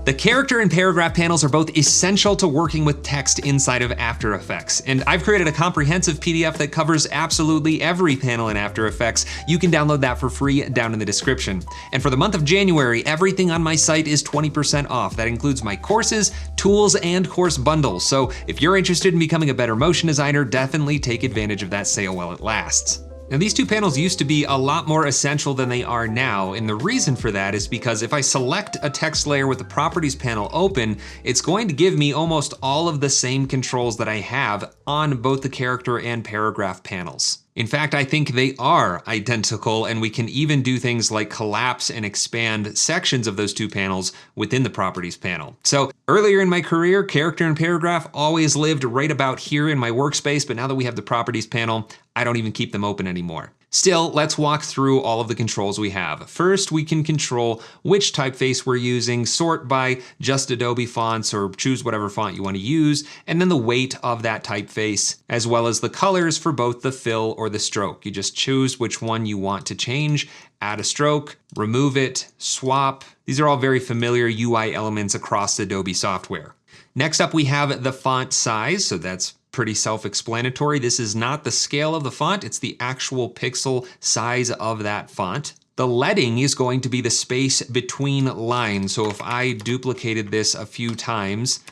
The character and paragraph panels are both essential to working with text inside of After Effects, and I've created a comprehensive PDF that covers absolutely every panel in After Effects. You can download that for free down in the description. And for the month of January, everything on my site is 20% off. That includes my courses, tools, and course bundles. So if you're interested in becoming a better motion designer, definitely take advantage of that sale while it lasts. Now, these two panels used to be a lot more essential than they are now, and the reason for that is because if I select a text layer with the Properties panel open, it's going to give me almost all of the same controls that I have on both the character and paragraph panels. In fact, I think they are identical, and we can even do things like collapse and expand sections of those two panels within the Properties panel. So earlier in my career, character and paragraph always lived right about here in my workspace, but now that we have the Properties panel, I don't even keep them open anymore. Still, let's walk through all of the controls we have. First, we can control which typeface we're using, sort by just Adobe fonts or choose whatever font you want to use, and then the weight of that typeface, as well as the colors for both the fill or the stroke. You just choose which one you want to change, add a stroke, remove it, swap. These are all very familiar UI elements across Adobe software. Next up, we have the font size, so that's pretty self-explanatory. This is not the scale of the font, it's the actual pixel size of that font. The leading is going to be the space between lines. So if I duplicated this a few times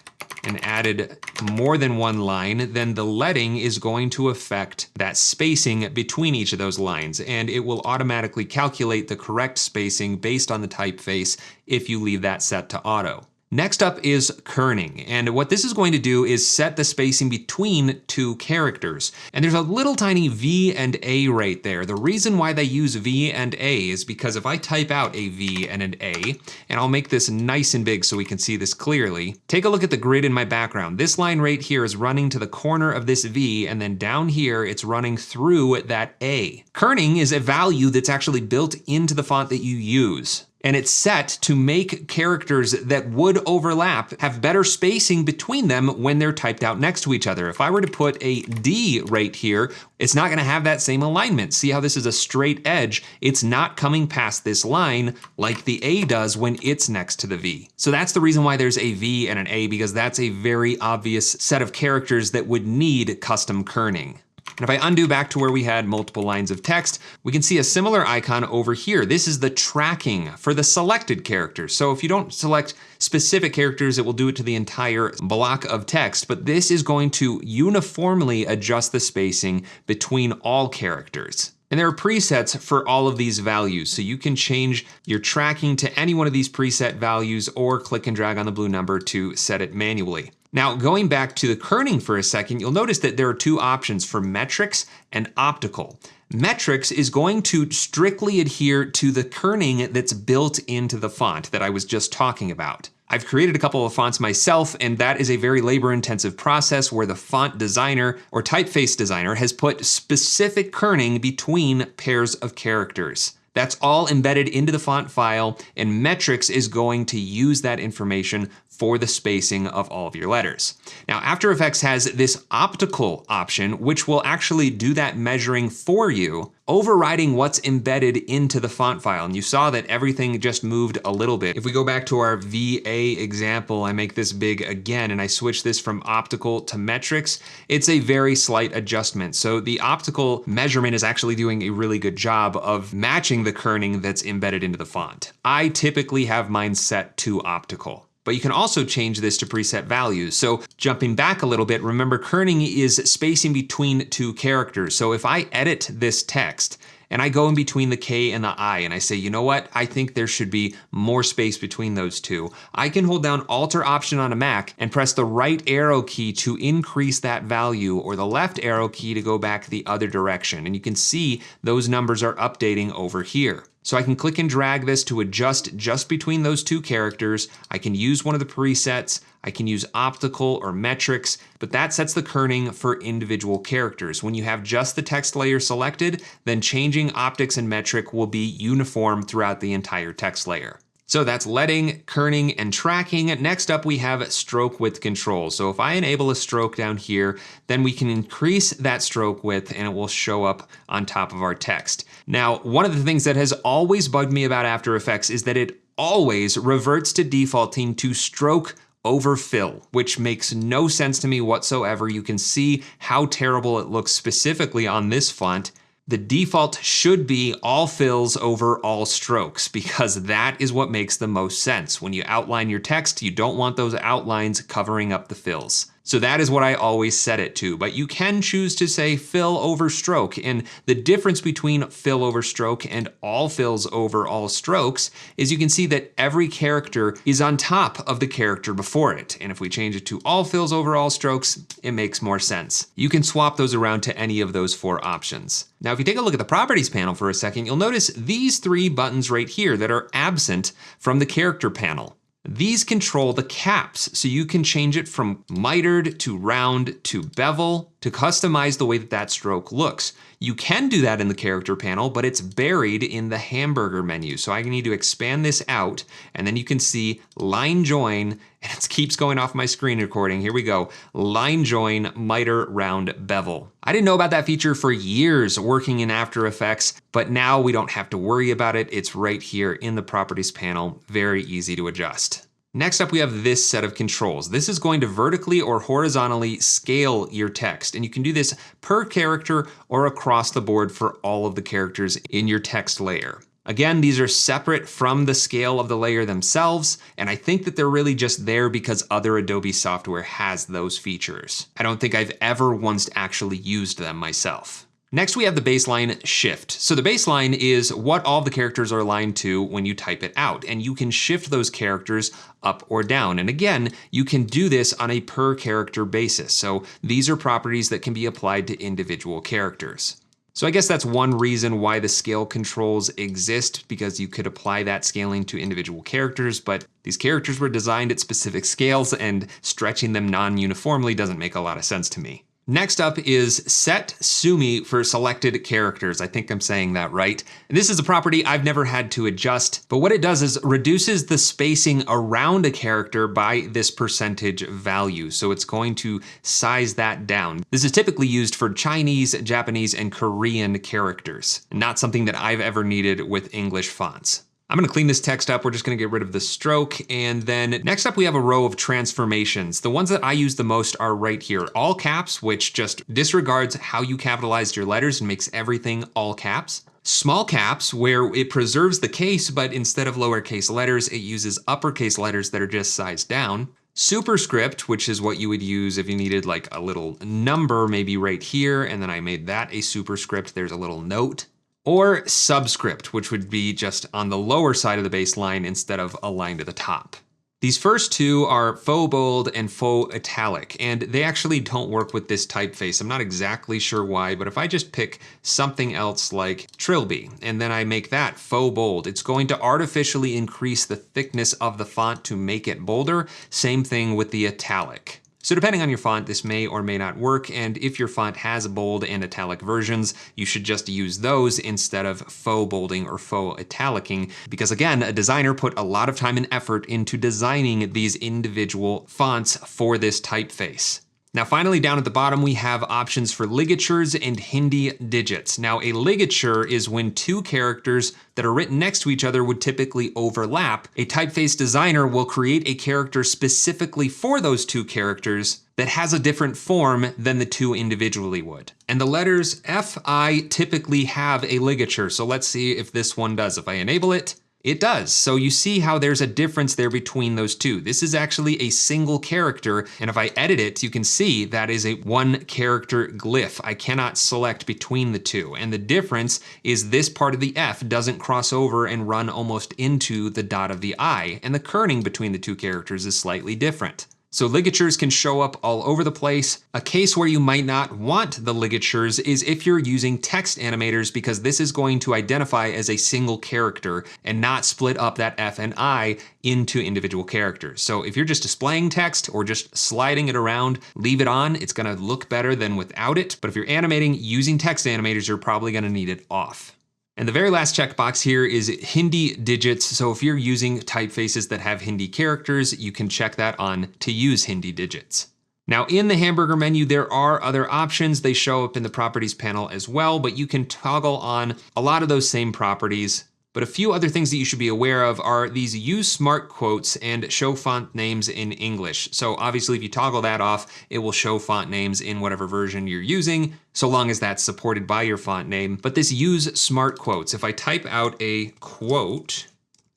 and added more than one line, then the leading is going to affect that spacing between each of those lines, and it will automatically calculate the correct spacing based on the typeface if you leave that set to auto. Next up is kerning, and what this is going to do is set the spacing between two characters. And there's a little tiny V and A right there. The reason why they use V and A is because if I type out a V and an A, and I'll make this nice and big so we can see this clearly, take a look at the grid in my background. This line right here is running to the corner of this V, and then down here it's running through that A. Kerning is a value that's actually built into the font that you use, and it's set to make characters that would overlap have better spacing between them when they're typed out next to each other. If I were to put a D right here, it's not gonna have that same alignment. See how this is a straight edge? It's not coming past this line like the A does when it's next to the V. So that's the reason why there's a V and an A, because that's a very obvious set of characters that would need custom kerning. And if I undo back to where we had multiple lines of text, we can see a similar icon over here. This is the tracking for the selected characters. So if you don't select specific characters, it will do it to the entire block of text, but this is going to uniformly adjust the spacing between all characters. And there are presets for all of these values, so you can change your tracking to any one of these preset values or click and drag on the blue number to set it manually. Now, going back to the kerning for a second, you'll notice that there are two options for metrics and optical. Metrics is going to strictly adhere to the kerning that's built into the font that I was just talking about. I've created a couple of fonts myself, and that is a very labor-intensive process where the font designer or typeface designer has put specific kerning between pairs of characters. That's all embedded into the font file, and metrics is going to use that information for the spacing of all of your letters. Now, After Effects has this optical option, which will actually do that measuring for you, overriding what's embedded into the font file. And you saw that everything just moved a little bit. If we go back to our VA example, I make this big again, and I switch this from optical to metrics, it's a very slight adjustment. So the optical measurement is actually doing a really good job of matching the kerning that's embedded into the font. I typically have mine set to optical. But you can also change this to preset values. So jumping back a little bit, remember kerning is spacing between two characters. So if I edit this text and I go in between the K and the I and I say, you know what, I think there should be more space between those two, I can hold down Alt or Option on a Mac and press the right arrow key to increase that value or the left arrow key to go back the other direction. And you can see those numbers are updating over here. So I can click and drag this to adjust just between those two characters. I can use one of the presets. I can use optical or metrics, but that sets the kerning for individual characters. When you have just the text layer selected, then changing optics and metric will be uniform throughout the entire text layer. So that's leading, kerning, and tracking. Next up, we have stroke width control. So if I enable a stroke down here, then we can increase that stroke width and it will show up on top of our text. Now, one of the things that has always bugged me about After Effects is that it always reverts to defaulting to stroke over fill, which makes no sense to me whatsoever. You can see how terrible it looks specifically on this font. The default should be all fills over all strokes, because that is what makes the most sense. When you outline your text, you don't want those outlines covering up the fills. So that is what I always set it to, but you can choose to say fill over stroke, and the difference between fill over stroke and all fills over all strokes is you can see that every character is on top of the character before it, and if we change it to all fills over all strokes, it makes more sense. You can swap those around to any of those 4 options. Now, if you take a look at the properties panel for a second, you'll notice these 3 buttons right here that are absent from the character panel. These control the caps, so you can change it from mitered to round to bevel to customize the way that that stroke looks. You can do that in the character panel, but it's buried in the hamburger menu. So I need to expand this out, and then you can see line join, and it keeps going off my screen recording. Here we go, line join, miter, round, bevel. I didn't know about that feature for years working in After Effects, but now we don't have to worry about it. It's right here in the properties panel, very easy to adjust. Next up, we have this set of controls. This is going to vertically or horizontally scale your text, and you can do this per character or across the board for all of the characters in your text layer. Again, these are separate from the scale of the layer themselves, and I think that they're really just there because other Adobe software has those features. I don't think I've ever once actually used them myself. Next, we have the baseline shift. So the baseline is what all the characters are aligned to when you type it out, and you can shift those characters up or down. And again, you can do this on a per character basis. So these are properties that can be applied to individual characters. So I guess that's one reason why the scale controls exist, because you could apply that scaling to individual characters, but these characters were designed at specific scales, and stretching them non-uniformly doesn't make a lot of sense to me. Next up is set sumi for selected characters. I think I'm saying that right. And this is a property I've never had to adjust, but what it does is reduces the spacing around a character by this percentage value. So it's going to size that down. This is typically used for Chinese, Japanese, and Korean characters, not something that I've ever needed with English fonts. I'm gonna clean this text up. We're just gonna get rid of the stroke. And then next up, we have a row of transformations. The ones that I use the most are right here. All caps, which just disregards how you capitalized your letters and makes everything all caps. Small caps, where it preserves the case, but instead of lowercase letters, it uses uppercase letters that are just sized down. Superscript, which is what you would use if you needed like a little number, maybe right here, and then I made that a superscript. There's a little note. Or subscript, which would be just on the lower side of the baseline instead of aligned to the top. These first 2 are faux bold and faux italic, and they actually don't work with this typeface. I'm not exactly sure why, but if I just pick something else like Trilby, and then I make that faux bold, it's going to artificially increase the thickness of the font to make it bolder. Same thing with the italic. So depending on your font, this may or may not work, and if your font has bold and italic versions, you should just use those instead of faux bolding or faux italicing, because again, a designer put a lot of time and effort into designing these individual fonts for this typeface. Now finally, down at the bottom, we have options for ligatures and Hindi digits. Now a ligature is when 2 characters that are written next to each other would typically overlap. A typeface designer will create a character specifically for those 2 characters that has a different form than the 2 individually would. And the letters F, I typically have a ligature. So let's see if this one does. If I enable it, it does. So you see how there's a difference there between those 2. This is actually a single character, and if I edit it, you can see that is a 1 character glyph. I cannot select between the 2. And the difference is this part of the F doesn't cross over and run almost into the dot of the I, and the kerning between the 2 characters is slightly different. So ligatures can show up all over the place. A case where you might not want the ligatures is if you're using text animators, because this is going to identify as a single character and not split up that F and I into individual characters. So if you're just displaying text or just sliding it around, leave it on. It's gonna look better than without it. But if you're animating using text animators, you're probably gonna need it off. And the very last checkbox here is Hindi digits. So if you're using typefaces that have Hindi characters, you can check that on to use Hindi digits. Now in the hamburger menu, there are other options. They show up in the properties panel as well, but you can toggle on a lot of those same properties. But a few other things that you should be aware of are these use smart quotes and show font names in English. So obviously if you toggle that off, it will show font names in whatever version you're using, so long as that's supported by your font name. But this use smart quotes, if I type out a quote,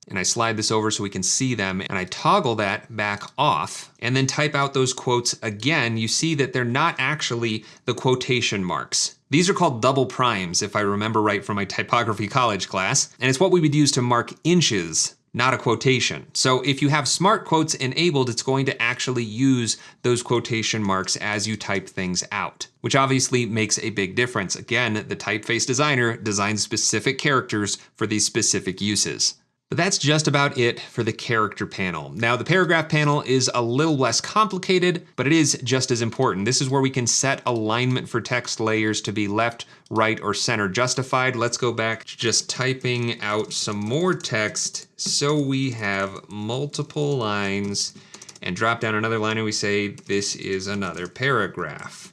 and I slide this over so we can see them, and I toggle that back off, and then type out those quotes again, you see that they're not actually the quotation marks. These are called double primes, if I remember right from my typography college class, and it's what we would use to mark inches, not a quotation. So if you have smart quotes enabled, it's going to actually use those quotation marks as you type things out, which obviously makes a big difference. Again, the typeface designer designs specific characters for these specific uses. But that's just about it for the character panel. Now the paragraph panel is a little less complicated, but it is just as important. This is where we can set alignment for text layers to be left, right, or center justified. Let's go back to just typing out some more text so we have multiple lines, and drop down another line and we say this is another paragraph.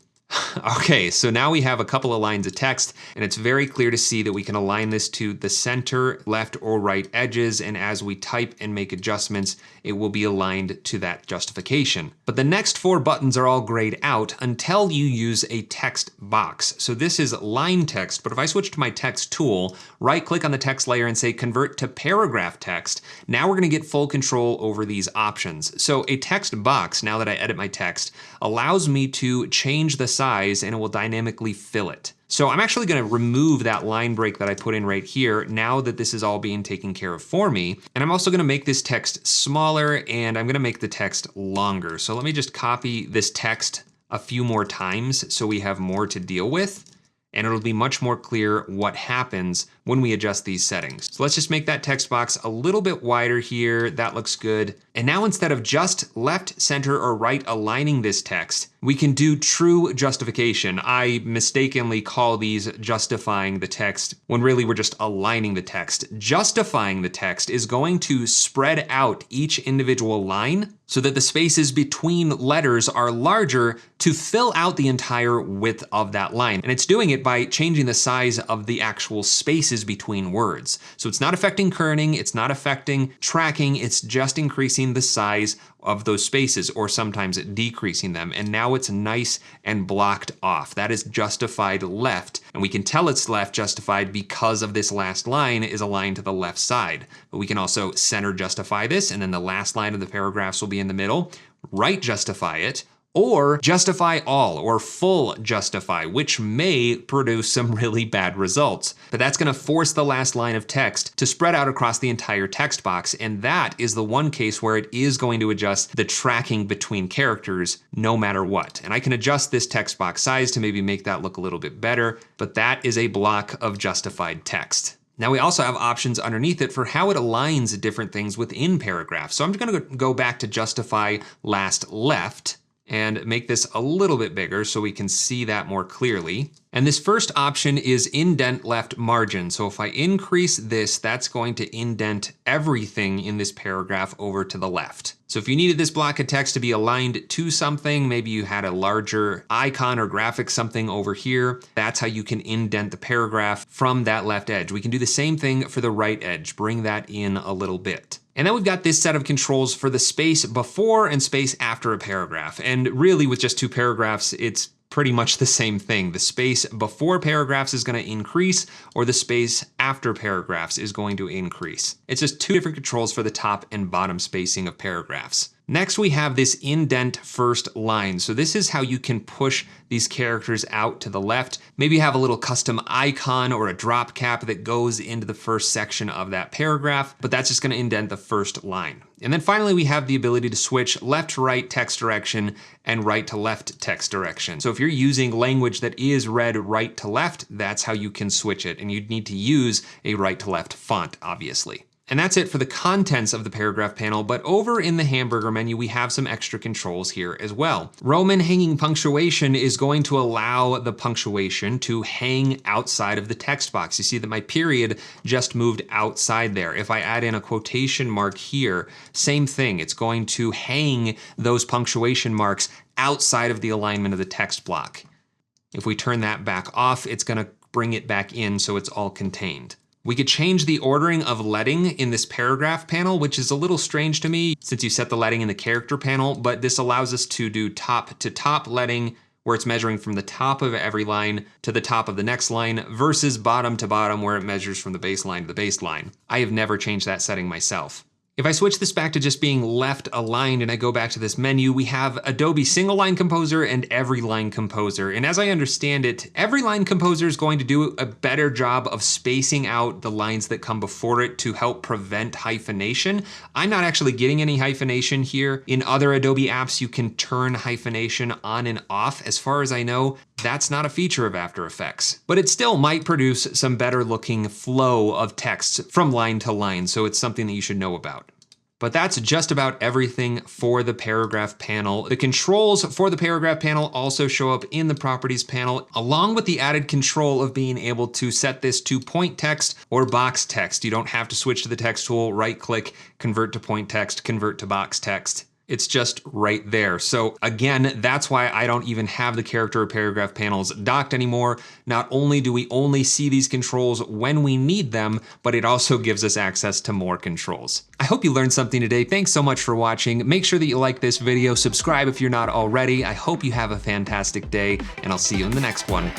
Okay, so now we have a couple of lines of text, and it's very clear to see that we can align this to the center, left, or right edges, and as we type and make adjustments, it will be aligned to that justification. But the next 4 buttons are all grayed out until you use a text box. So this is line text, but if I switch to my text tool, right-click on the text layer and say convert to paragraph text, now we're gonna get full control over these options. So a text box, now that I edit my text, allows me to change the size and it will dynamically fill it. So I'm actually gonna remove that line break that I put in right here now that this is all being taken care of for me. And I'm also gonna make this text smaller and I'm gonna make the text longer. So let me just copy this text a few more times so we have more to deal with. And it'll be much more clear what happens when we adjust these settings. So let's just make that text box a little bit wider here. That looks good. And now instead of just left, center, or right aligning this text, we can do true justification. I mistakenly call these justifying the text when really we're just aligning the text. Justifying the text is going to spread out each individual line so that the spaces between letters are larger to fill out the entire width of that line. And it's doing it by changing the size of the actual spaces between words. So it's not affecting kerning, it's not affecting tracking, it's just increasing the size of those spaces, or sometimes decreasing them. And now it's nice and blocked off. That is justified left. And we can tell it's left justified because of this last line is aligned to the left side. But we can also center justify this, and then the last line of the paragraphs will be in the middle. Right justify it, or justify all, or full justify, which may produce some really bad results. But that's gonna force the last line of text to spread out across the entire text box, and that is the one case where it is going to adjust the tracking between characters no matter what. And I can adjust this text box size to maybe make that look a little bit better, but that is a block of justified text. Now we also have options underneath it for how it aligns different things within paragraphs. So I'm gonna go back to justify last left, and make this a little bit bigger so we can see that more clearly. And this first option is indent left margin. So if I increase this, that's going to indent everything in this paragraph over to the left. So if you needed this block of text to be aligned to something, maybe you had a larger icon or graphic something over here, that's how you can indent the paragraph from that left edge. We can do the same thing for the right edge, bring that in a little bit. And then we've got this set of controls for the space before and space after a paragraph. And really with just 2 paragraphs, it's pretty much the same thing. The space before paragraphs is going to increase, or the space after paragraphs is going to increase. It's just 2 different controls for the top and bottom spacing of paragraphs. Next, we have this indent first line. So this is how you can push these characters out to the left. Maybe you have a little custom icon or a drop cap that goes into the first section of that paragraph, but that's just going to indent the first line. And then finally, we have the ability to switch left to right text direction and right to left text direction. So if you're using language that is read right to left, that's how you can switch it. And you'd need to use a right to left font, obviously. And that's it for the contents of the paragraph panel, but over in the hamburger menu, we have some extra controls here as well. Roman hanging punctuation is going to allow the punctuation to hang outside of the text box. You see that my period just moved outside there. If I add in a quotation mark here, same thing. It's going to hang those punctuation marks outside of the alignment of the text block. If we turn that back off, it's going to bring it back in so it's all contained. We could change the ordering of leading in this paragraph panel, which is a little strange to me since you set the leading in the character panel, but this allows us to do top to top leading, where it's measuring from the top of every line to the top of the next line versus bottom to bottom where it measures from the baseline to the baseline. I have never changed that setting myself. If I switch this back to just being left aligned and I go back to this menu, we have Adobe Single Line Composer and Every Line Composer. And as I understand it, Every Line Composer is going to do a better job of spacing out the lines that come before it to help prevent hyphenation. I'm not actually getting any hyphenation here. In other Adobe apps, you can turn hyphenation on and off. As far as I know, that's not a feature of After Effects, but it still might produce some better looking flow of text from line to line, so it's something that you should know about. But that's just about everything for the paragraph panel. The controls for the paragraph panel also show up in the properties panel, along with the added control of being able to set this to point text or box text. You don't have to switch to the text tool, right click, convert to point text, convert to box text. It's just right there. So again, that's why I don't even have the character or paragraph panels docked anymore. Not only do we only see these controls when we need them, but it also gives us access to more controls. I hope you learned something today. Thanks so much for watching. Make sure that you like this video, subscribe if you're not already. I hope you have a fantastic day, and I'll see you in the next one.